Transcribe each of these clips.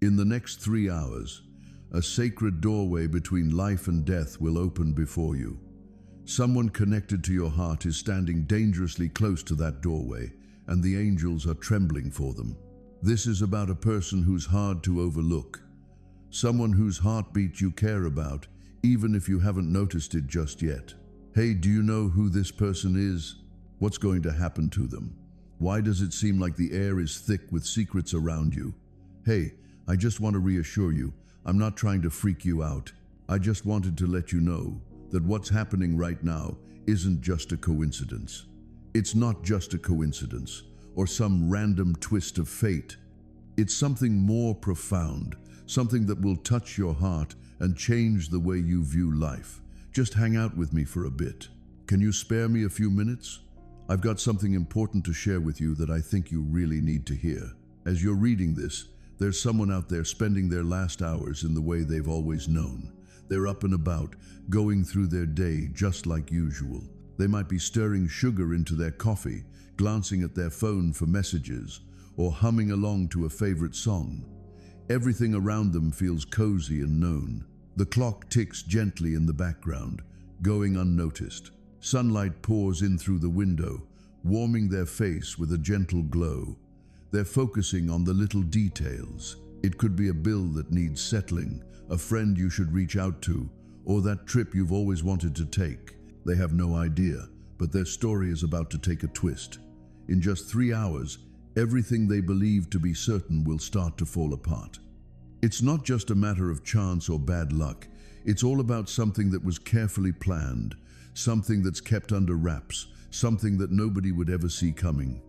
In the next 3 hours, a sacred doorway between life and death will open before you. Someone connected to your heart is standing dangerously close to that doorway, and the angels are trembling for them. This is about a person who's hard to overlook. Someone whose heartbeat you care about, even if you haven't noticed it just yet. Hey, do you know who this person is? What's going to happen to them? Why does it seem like the air is thick with secrets around you? Hey, I just want to reassure you, I'm not trying to freak you out. I just wanted to let you know that what's happening right now isn't just a coincidence. It's not just a coincidence or some random twist of fate. It's something more profound, something that will touch your heart and change the way you view life. Just hang out with me for a bit. Can you spare me a few minutes? I've got something important to share with you that I think you really need to hear. As you're reading this, there's someone out there spending their last hours in the way they've always known. They're up and about, going through their day just like usual. They might be stirring sugar into their coffee, glancing at their phone for messages, or humming along to a favorite song. Everything around them feels cozy and known. The clock ticks gently in the background, going unnoticed. Sunlight pours in through the window, warming their face with a gentle glow. They're focusing on the little details. It could be a bill that needs settling, a friend you should reach out to, or that trip you've always wanted to take. They have no idea, but their story is about to take a twist. In just 3 hours, everything they believe to be certain will start to fall apart. It's not just a matter of chance or bad luck. It's all about something that was carefully planned, something that's kept under wraps, something that nobody would ever see coming.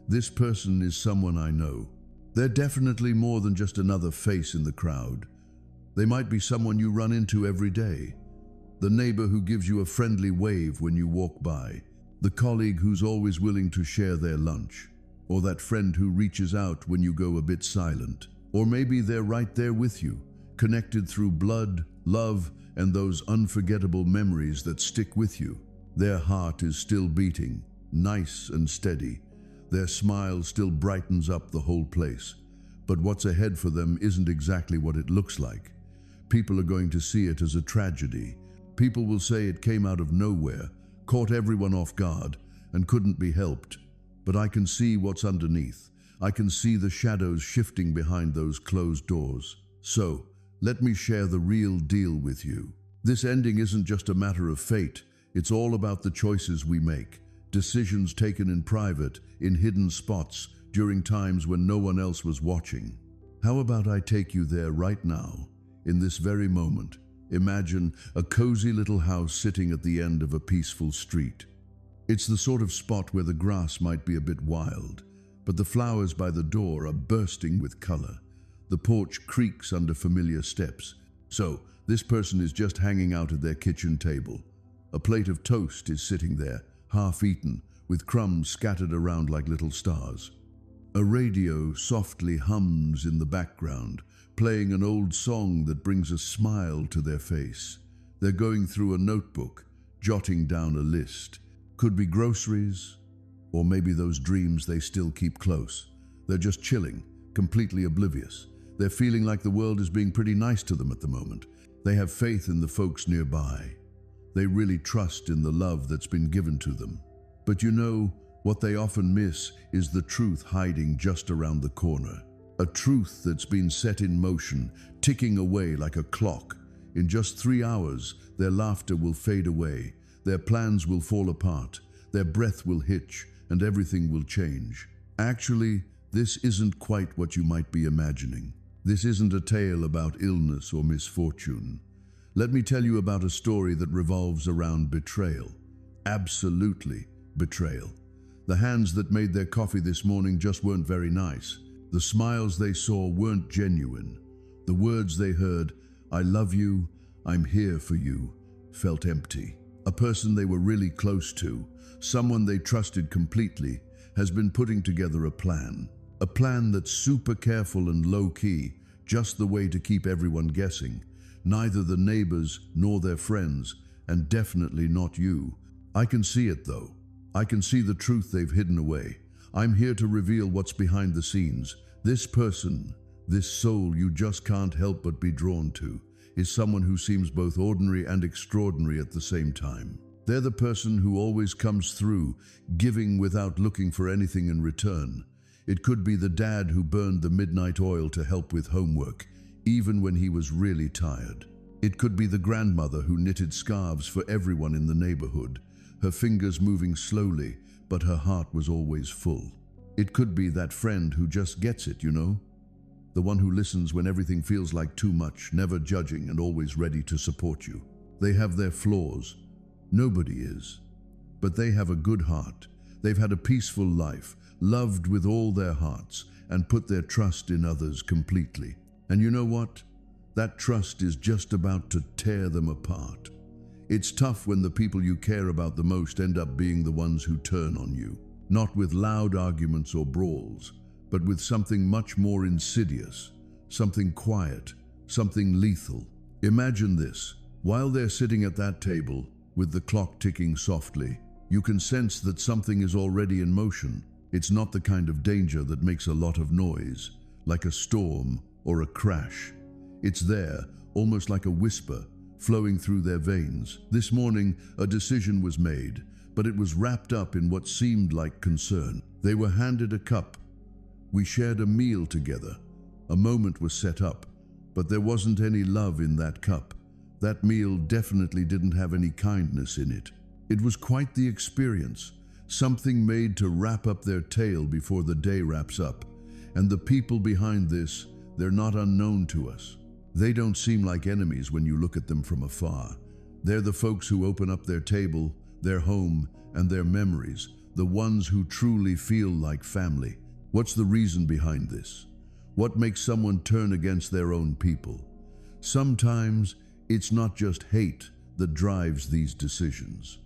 This person is someone I know. They're definitely more than just another face in the crowd. They might be someone you run into every day. The neighbor who gives you a friendly wave when you walk by. The colleague who's always willing to share their lunch. Or that friend who reaches out when you go a bit silent. Or maybe they're right there with you, connected through blood, love, and those unforgettable memories that stick with you. Their heart is still beating, nice and steady. Their smile still brightens up the whole place. But what's ahead for them isn't exactly what it looks like. People are going to see it as a tragedy. People will say it came out of nowhere, caught everyone off guard, and couldn't be helped. But I can see what's underneath. I can see the shadows shifting behind those closed doors. So, let me share the real deal with you. This ending isn't just a matter of fate. It's all about the choices we make. Decisions taken in private, in hidden spots, during times when no one else was watching. How about I take you there right now, in this very moment? Imagine a cozy little house sitting at the end of a peaceful street. It's the sort of spot where the grass might be a bit wild, but the flowers by the door are bursting with color. The porch creaks under familiar steps. So, this person is just hanging out at their kitchen table. A plate of toast is sitting there, half eaten, with crumbs scattered around like little stars. A radio softly hums in the background, playing an old song that brings a smile to their face. They're going through a notebook, jotting down a list. Could be groceries, or maybe those dreams they still keep close. They're just chilling, completely oblivious. They're feeling like the world is being pretty nice to them at the moment. They have faith in the folks nearby. They really trust in the love that's been given to them. But you know, what they often miss is the truth hiding just around the corner. A truth that's been set in motion, ticking away like a clock. In just 3 hours, their laughter will fade away. Their plans will fall apart. Their breath will hitch, and everything will change. Actually, this isn't quite what you might be imagining. This isn't a tale about illness or misfortune. Let me tell you about a story that revolves around betrayal. Absolutely betrayal. The hands that made their coffee this morning just weren't very nice. The smiles they saw weren't genuine. The words they heard, "I love you, I'm here for you," felt empty. A person they were really close to, someone they trusted completely, has been putting together a plan. A plan that's super careful and low-key, just the way to keep everyone guessing. Neither the neighbors nor their friends, and definitely not you. I can see it though. I can see the truth they've hidden away. I'm here to reveal what's behind the scenes. This person, This soul you just can't help but be drawn to is someone who seems both ordinary and extraordinary at the same time. They're the person who always comes through, giving without looking for anything in return. It could be the dad who burned the midnight oil to help with homework, even when he was really tired. It could be the grandmother who knitted scarves for everyone in the neighborhood, her fingers moving slowly, but her heart was always full. It could be that friend who just gets it, you know? The one who listens when everything feels like too much, never judging and always ready to support you. They have their flaws. Nobody is. But they have a good heart. They've had a peaceful life, loved with all their hearts, and put their trust in others completely. And you know what? That trust is just about to tear them apart. It's tough when the people you care about the most end up being the ones who turn on you. Not with loud arguments or brawls, but with something much more insidious, something quiet, something lethal. Imagine this. While they're sitting at that table, with the clock ticking softly, you can sense that something is already in motion. It's not the kind of danger that makes a lot of noise, like a storm or a crash. It's there, almost like a whisper, flowing through their veins. This morning, a decision was made, but it was wrapped up in what seemed like concern. They were handed a cup. We shared a meal together. A moment was set up, but there wasn't any love in that cup. That meal definitely didn't have any kindness in it. It was quite the experience, something made to wrap up their tale before the day wraps up. And the people behind this, they're not unknown to us. They don't seem like enemies when you look at them from afar. They're the folks who open up their table, their home, and their memories, the ones who truly feel like family. What's the reason behind this? What makes someone turn against their own people? Sometimes it's not just hate that drives these decisions.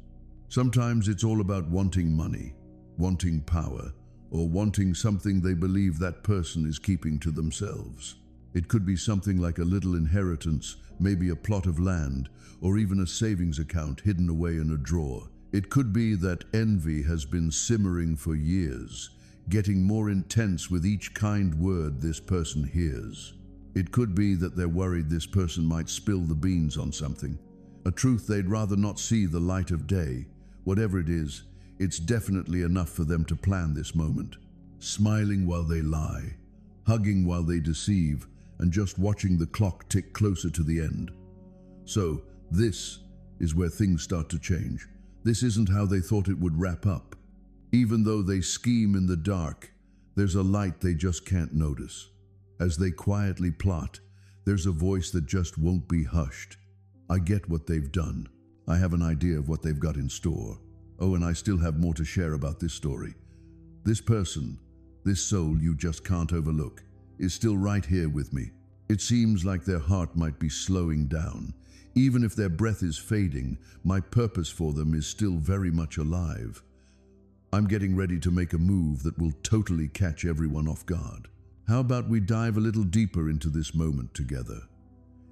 Sometimes it's all about wanting money, wanting power, or wanting something they believe that person is keeping to themselves. It could be something like a little inheritance, maybe a plot of land, or even a savings account hidden away in a drawer. It could be that envy has been simmering for years, getting more intense with each kind word this person hears. It could be that they're worried this person might spill the beans on something, a truth they'd rather not see the light of day. Whatever it is, it's definitely enough for them to plan this moment, smiling while they lie, hugging while they deceive, and just watching the clock tick closer to the end. So, this is where things start to change. This isn't how they thought it would wrap up. Even though they scheme in the dark, there's a light they just can't notice. As they quietly plot, there's a voice that just won't be hushed. I get what they've done. I have an idea of what they've got in store. Oh, and I still have more to share about this story. This person, this soul you just can't overlook, is still right here with me. It seems like their heart might be slowing down. Even if their breath is fading, my purpose for them is still very much alive. I'm getting ready to make a move that will totally catch everyone off guard. How about we dive a little deeper into this moment together?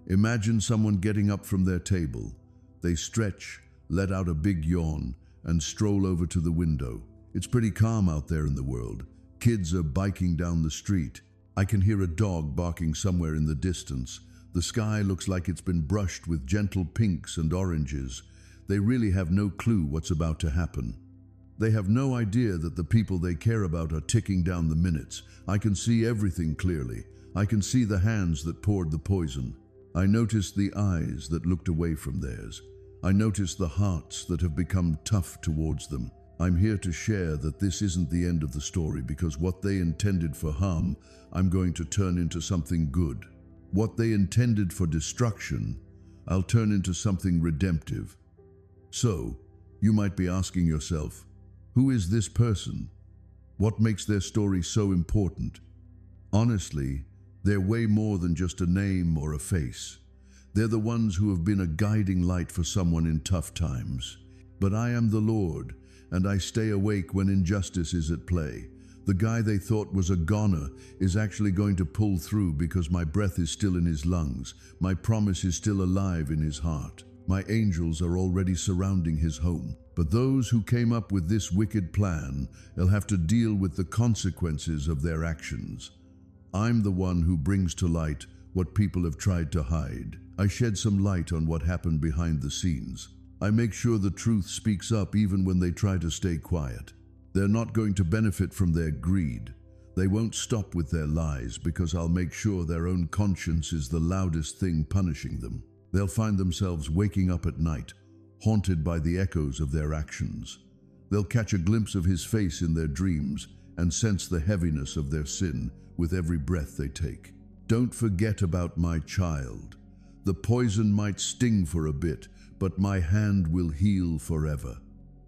Imagine someone getting up from their table. They stretch, let out a big yawn, and stroll over to the window. It's pretty calm out there in the world. Kids are biking down the street. I can hear a dog barking somewhere in the distance. The sky looks like it's been brushed with gentle pinks and oranges. They really have no clue what's about to happen. They have no idea that the people they care about are ticking down the minutes. I can see everything clearly. I can see the hands that poured the poison. I noticed the eyes that looked away from theirs. I noticed the hearts that have become tough towards them. I'm here to share that this isn't the end of the story, because what they intended for harm, I'm going to turn into something good. What they intended for destruction, I'll turn into something redemptive. So, you might be asking yourself, who is this person? What makes their story so important? Honestly, they're way more than just a name or a face. They're the ones who have been a guiding light for someone in tough times. But I am the Lord, and I stay awake when injustice is at play. The guy they thought was a goner is actually going to pull through because my breath is still in his lungs. My promise is still alive in his heart. My angels are already surrounding his home. But those who came up with this wicked plan, they'll have to deal with the consequences of their actions. I'm the one who brings to light what people have tried to hide. I shed some light on what happened behind the scenes. I make sure the truth speaks up even when they try to stay quiet. They're not going to benefit from their greed. They won't stop with their lies because I'll make sure their own conscience is the loudest thing punishing them. They'll find themselves waking up at night, haunted by the echoes of their actions. They'll catch a glimpse of his face in their dreams and sense the heaviness of their sin with every breath they take. Don't forget about my child. The poison might sting for a bit, but my hand will heal forever.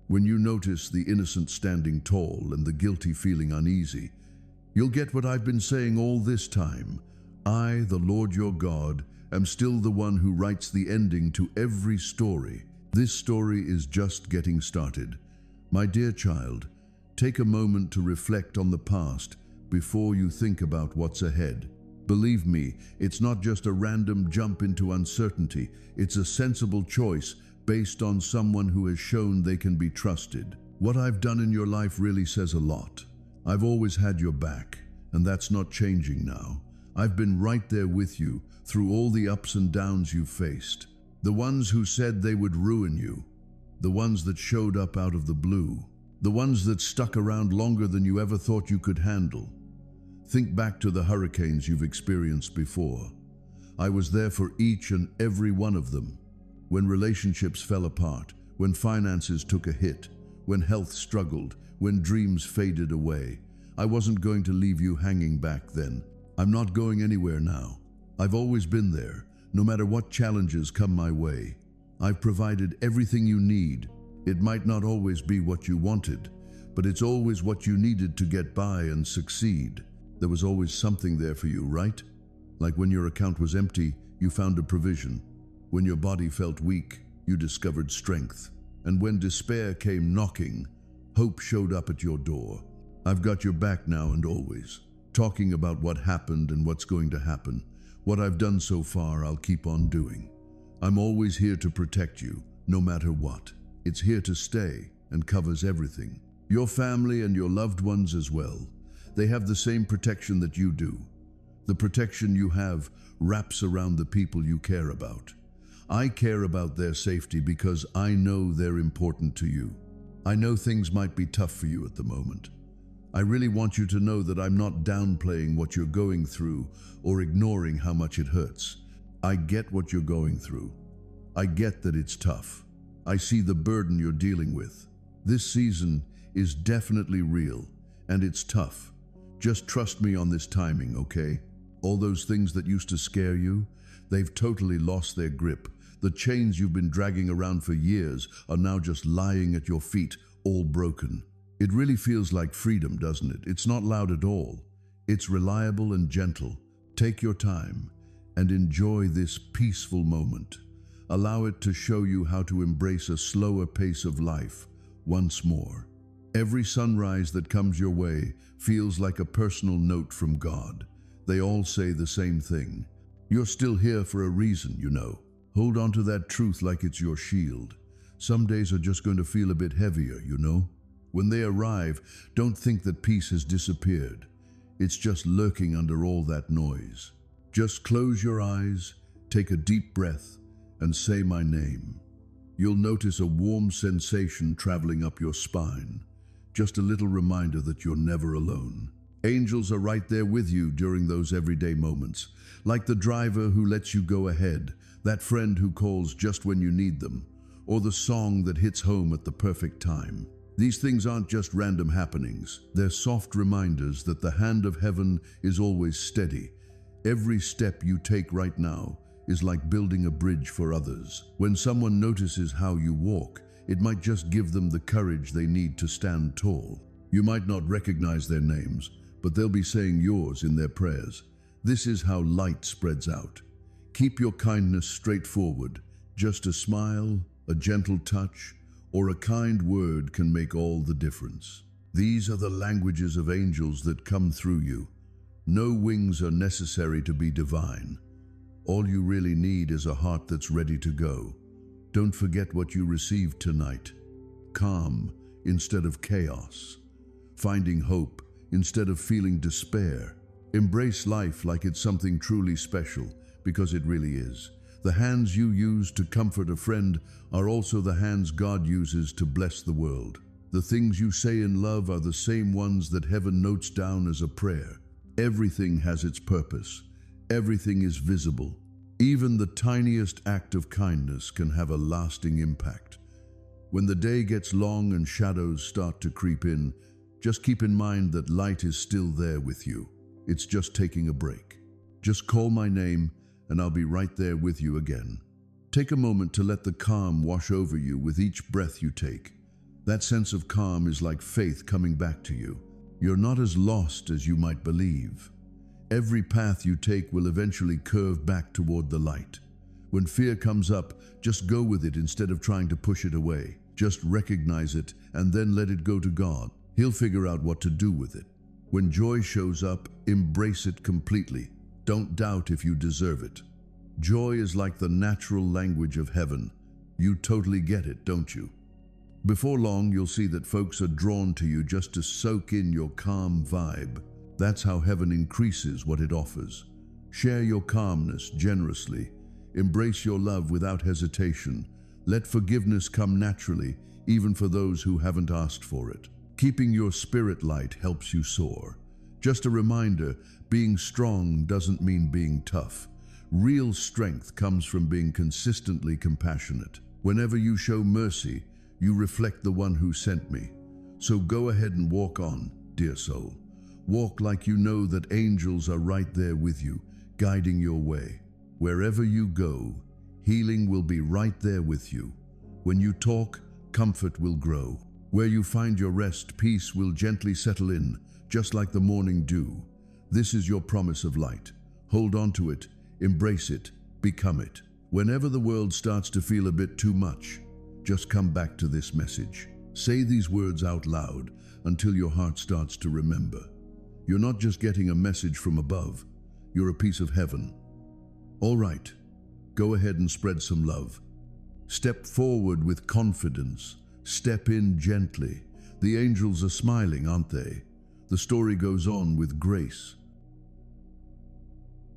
When you notice the innocent standing tall and the guilty feeling uneasy, you'll get what I've been saying all this time. I, the Lord your God, am still the one who writes the ending to every story. This story is just getting started. My dear child, take a moment to reflect on the past before you think about what's ahead. Believe me, it's not just a random jump into uncertainty. It's a sensible choice based on someone who has shown they can be trusted. What I've done in your life really says a lot. I've always had your back, and that's not changing now. I've been right there with you through all the ups and downs you've faced. The ones who said they would ruin you. The ones that showed up out of the blue. The ones that stuck around longer than you ever thought you could handle. Think back to the hurricanes you've experienced before. I was there for each and every one of them. When relationships fell apart, when finances took a hit, when health struggled, when dreams faded away. I wasn't going to leave you hanging back then. I'm not going anywhere now. I've always been there, no matter what challenges come my way. I've provided everything you need. It might not always be what you wanted, but it's always what you needed to get by and succeed. There was always something there for you, right? Like when your account was empty, you found a provision. When your body felt weak, you discovered strength. And when despair came knocking, hope showed up at your door. I've got your back now and always. Talking about what happened and what's going to happen. What I've done so far, I'll keep on doing. I'm always here to protect you, no matter what. It's here to stay and covers everything. Your family and your loved ones as well. They have the same protection that you do. The protection you have wraps around the people you care about. I care about their safety because I know they're important to you. I know things might be tough for you at the moment. I really want you to know that I'm not downplaying what you're going through or ignoring how much it hurts. I get what you're going through. I get that it's tough. I see the burden you're dealing with. This season is definitely real, and it's tough. Just trust me on this timing, okay? All those things that used to scare you, they've totally lost their grip. The chains you've been dragging around for years are now just lying at your feet, all broken. It really feels like freedom, doesn't it? It's not loud at all. It's reliable and gentle. Take your time and enjoy this peaceful moment. Allow it to show you how to embrace a slower pace of life once more. Every sunrise that comes your way feels like a personal note from God. They all say the same thing. You're still here for a reason, you know. Hold on to that truth like it's your shield. Some days are just going to feel a bit heavier, you know. When they arrive, don't think that peace has disappeared. It's just lurking under all that noise. Just close your eyes, take a deep breath, and say my name. You'll notice a warm sensation traveling up your spine. Just a little reminder that you're never alone. Angels are right there with you during those everyday moments, like the driver who lets you go ahead, that friend who calls just when you need them, or the song that hits home at the perfect time. These things aren't just random happenings. They're soft reminders that the hand of heaven is always steady. Every step you take right now is like building a bridge for others. When someone notices how you walk, it might just give them the courage they need to stand tall. You might not recognize their names, but they'll be saying yours in their prayers. This is how light spreads out. Keep your kindness straightforward. Just a smile, a gentle touch, or a kind word can make all the difference. These are the languages of angels that come through you. No wings are necessary to be divine. All you really need is a heart that's ready to go. Don't forget what you received tonight. Calm instead of chaos. Finding hope instead of feeling despair. Embrace life like it's something truly special, because it really is. The hands you use to comfort a friend are also the hands God uses to bless the world. The things you say in love are the same ones that heaven notes down as a prayer. Everything has its purpose. Everything is visible. Even the tiniest act of kindness can have a lasting impact. When the day gets long and shadows start to creep in, just keep in mind that light is still there with you. It's just taking a break. Just call my name and I'll be right there with you again. Take a moment to let the calm wash over you with each breath you take. That sense of calm is like faith coming back to you. You're not as lost as you might believe. Every path you take will eventually curve back toward the light. When fear comes up, just go with it instead of trying to push it away. Just recognize it and then let it go to God. He'll figure out what to do with it. When joy shows up, embrace it completely. Don't doubt if you deserve it. Joy is like the natural language of heaven. You totally get it, don't you? Before long, you'll see that folks are drawn to you just to soak in your calm vibe. That's how heaven increases what it offers. Share your calmness generously. Embrace your love without hesitation. Let forgiveness come naturally, even for those who haven't asked for it. Keeping your spirit light helps you soar. Just a reminder, being strong doesn't mean being tough. Real strength comes from being consistently compassionate. Whenever you show mercy, you reflect the one who sent me. So go ahead and walk on, dear soul. Walk like you know that angels are right there with you, guiding your way. Wherever you go, healing will be right there with you. When you talk, comfort will grow. Where you find your rest, peace will gently settle in, just like the morning dew. This is your promise of light. Hold on to it, embrace it, become it. Whenever the world starts to feel a bit too much, just come back to this message. Say these words out loud until your heart starts to remember. You're not just getting a message from above, you're a piece of heaven. All right, go ahead and spread some love. Step forward with confidence. Step in gently. The angels are smiling, aren't they? The story goes on with grace.